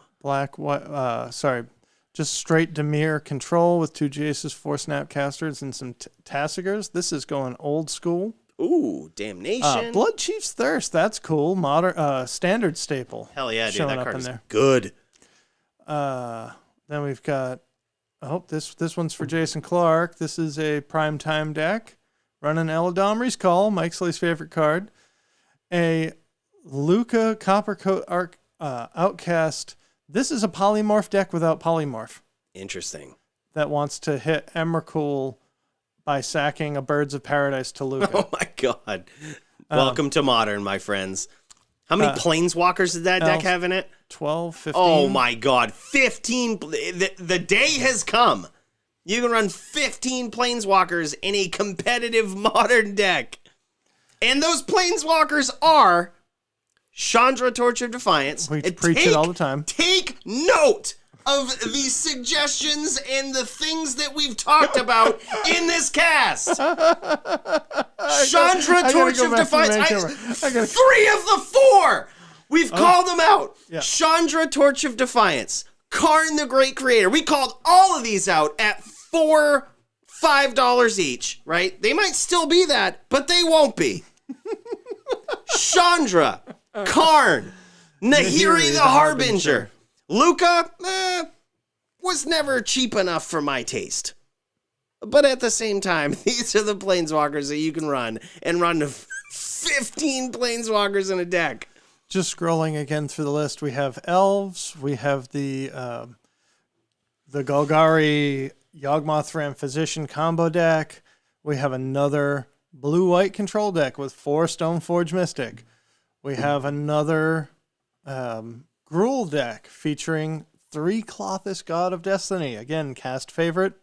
Just straight Dimir control with 2 Jaces, 4 Snapcasters, and some Tassigers. This is going old school. Ooh, Damnation. Blood Chief's Thirst, that's cool. Modern, standard staple. Hell yeah, dude, that card is there. good. Then we've got, I hope this one's for Jason Clark. This is a primetime deck. Running Eladamri's Call, Mike Sley's favorite card. A Luca Coppercoat Outcast. This is a polymorph deck without polymorph. Interesting. That wants to hit Emrakul by sacking a Birds of Paradise to Luca. Oh my God. Welcome to Modern, my friends. How many Planeswalkers did that deck have in it? 12, 15. Oh my God. 15. The day has come. You can run 15 Planeswalkers in a competitive Modern deck. And those Planeswalkers are Chandra, Torch of Defiance. We preach it all the time. Take note of the suggestions and the things that we've talked about in this cast. Chandra, Torch of Defiance. 3 of the 4. We've called them out. Yeah. Chandra, Torch of Defiance. Karn, the Great Creator. We called all of these out at $5 each, right? They might still be that, but they won't be. Chandra, Karn, Nahiri the Harbinger. Luca was never cheap enough for my taste. But at the same time, these are the Planeswalkers that you can run and run 15 Planeswalkers in a deck. Just scrolling again through the list, we have Elves, we have the Golgari Yawgmoth Physician combo deck. We have another blue-white control deck with 4 Stoneforge Mystic. We have another Gruul deck featuring 3 Klothys God of Destiny. Again, cast favorite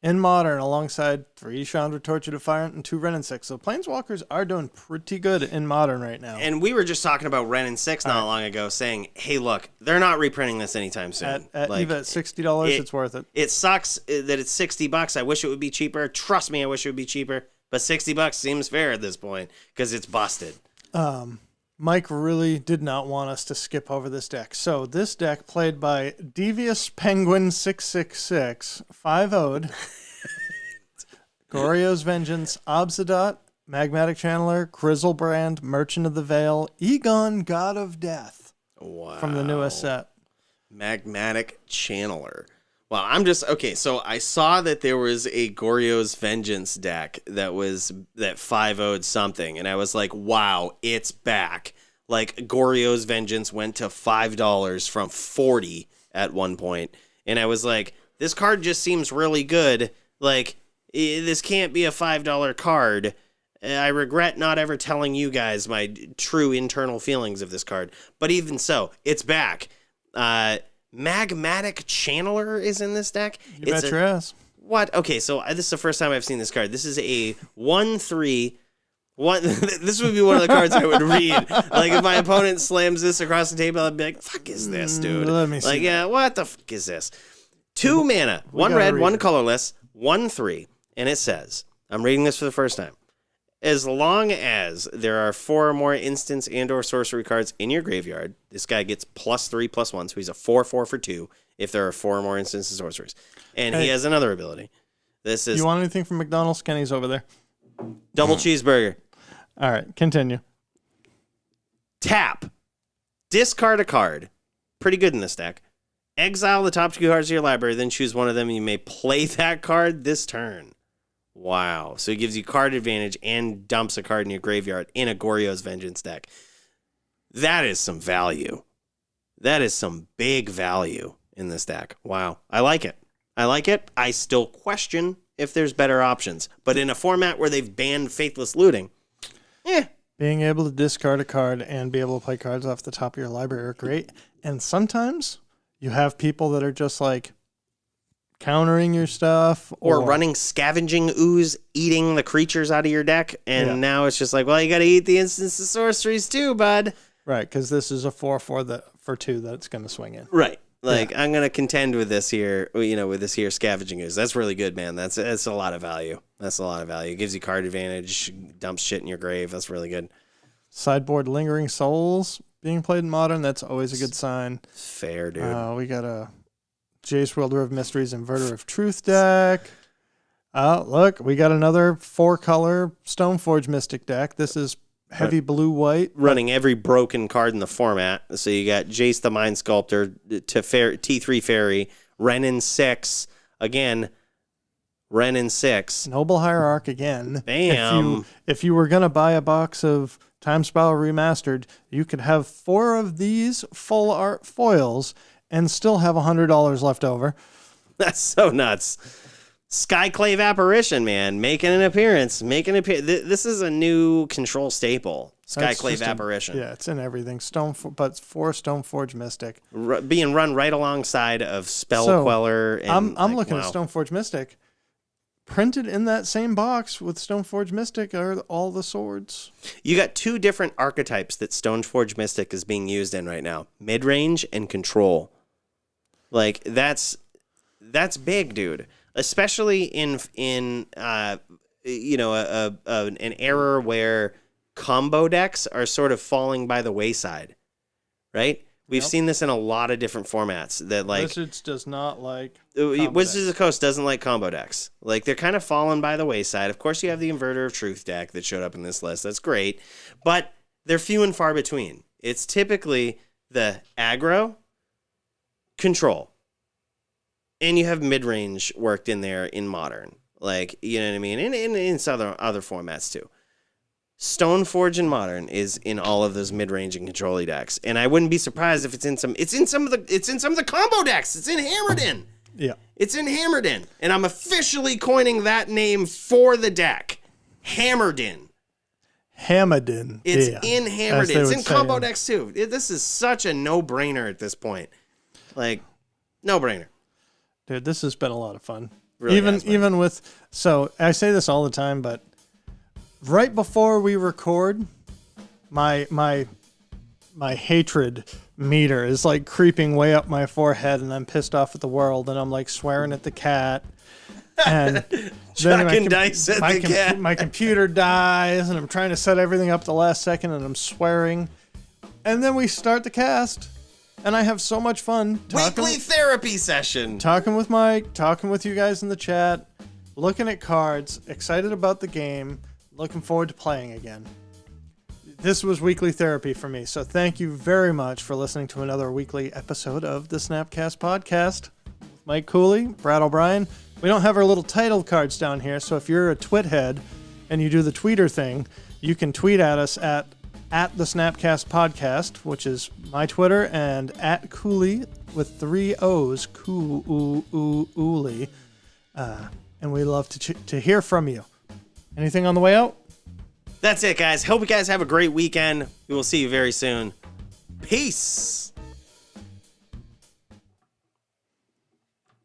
in Modern, alongside 3 Chandra, Torch of Defiant, and 2 Wrenn and 6. So Planeswalkers are doing pretty good in Modern right now. And we were just talking about Wrenn and 6 not long ago, saying, hey, look, they're not reprinting this anytime soon. Even at $60, it's worth it. It sucks that it's $60. I wish it would be cheaper. Trust me, I wish it would be cheaper. But $60 seems fair at this point because it's busted. Mike really did not want us to skip over this deck. So this deck, played by Devious Penguin 666, 5-0'd, Goryo's Vengeance, Obsidian, Magmatic Channeler, Grizzlebrand, Merchant of the Veil, Egon, God of Death. Wow. From the newest set. Magmatic Channeler. Well, I'm just okay. So I saw that there was a Goryo's Vengeance deck that 5-0'd something, and I was like, "Wow, it's back!" Like Goryo's Vengeance went to $5 from $40 at one point, and I was like, "This card just seems really good. Like this can't be a $5 card." I regret not ever telling you guys my true internal feelings of this card, but even so, it's back. Magmatic Channeler is in this deck. You bet your ass. What? Okay, so this is the first time I've seen this card. This is a 1/3. This would be one of the cards I would read. Like if my opponent slams this across the table, I'd be like, "Fuck is this, dude?" Let me see. Like, yeah, what the fuck is this? 2 mana, 1 red, 1 colorless, 1/3, and it says, I'm reading this for the first time. As long as there are 4 or more instants and or sorcery cards in your graveyard, this guy gets +3/+1, so he's a 4/4 for 2 if there are 4 or more instants and sorceries. And he has another ability. This is You want anything from McDonald's? Kenny's over there. double cheeseburger. All right, continue. Tap. Discard a card. Pretty good in this deck. Exile the top 2 cards of your library, then choose one of them, and you may play that card this turn. Wow. So it gives you card advantage and dumps a card in your graveyard in a Goryo's Vengeance deck. That is some value. That is some big value in this deck. Wow. I like it. I like it. I still question if there's better options. But in a format where they've banned Faithless Looting, Being able to discard a card and be able to play cards off the top of your library are great. And sometimes you have people that are just like countering your stuff. Or running Scavenging Ooze, eating the creatures out of your deck. And now it's just like, well, you got to eat the instants of sorceries too, bud. Right, because this is a 4/4 for 2 that's going to swing in. Right. Like, I'm going to contend with this here, with this here Scavenging Ooze. That's really good, man. That's a lot of value. That's a lot of value. It gives you card advantage, dumps shit in your grave. That's really good. Sideboard Lingering Souls being played in Modern. That's always a good sign. Fair, dude. We got a Jace Wielder of Mysteries, Inverter of Truth deck. Look, we got another 4-color Stoneforge Mystic deck. This is heavy blue-white. Running every broken card in the format. So you got Jace the Mind Sculptor, T3 Fairy, Renin 6. Again, Renin 6. Noble Hierarch again. Bam. If you were going to buy a box of Time Spiral Remastered, you could have 4 of these full art foils and still have $100 left over. That's so nuts. Skyclave Apparition, man, making an appearance. This is a new control staple. Skyclave Apparition. Yeah, it's in everything. But it's 4 Stoneforge Mystic. Being run right alongside of Spell Queller. And I'm looking at Stoneforge Mystic. Printed in that same box with Stoneforge Mystic are all the swords. You got 2 different archetypes that Stoneforge Mystic is being used in right now: mid-range and control. Like that's big, dude. Especially in an era where combo decks are sort of falling by the wayside, right? We've seen this in a lot of different formats. That like Wizards does not like Wizards of the Coast doesn't like combo decks. Like they're kind of falling by the wayside. Of course, you have the Inverter of Truth deck that showed up in this list. That's great, but they're few and far between. It's typically the aggro, control, and you have mid-range worked in there in Modern. Like, you know what I mean? And in some other formats too. Stoneforge in Modern is in all of those mid-range and control decks. And I wouldn't be surprised if it's in some of the combo decks. It's in Hammered In. Yeah. It's in Hammered In. And I'm officially coining that name for the deck. Hammered In. Hamadin. It's in Hammered In. It's in combo decks too. This is such a no-brainer at this point. Like, no-brainer. Dude, this has been a lot of fun. Really even with, so I say this all the time, but right before we record, my hatred meter is like creeping way up my forehead, and I'm pissed off at the world, and I'm like swearing at the cat, and chucking dice at the cat. My computer dies, and I'm trying to set everything up the last second, and I'm swearing, And then we start the cast, and I have so much fun Weekly therapy session. talking with Mike, talking with you guys in the chat, looking at cards, excited about the game, looking forward to playing again. This was weekly therapy for me, so thank you very much for listening to another weekly episode of the SnapCast podcast. Mike Cooley, Brad O'Brien. We don't have our little title cards down here, so if you're a twit head and you do the tweeter thing, you can tweet at us at the SnapCast podcast, which is my Twitter, and at Cooley with 3 O's, Cooley. And we love to hear from you. Anything on the way out? That's it, guys. Hope you guys have a great weekend. We will see you very soon. Peace.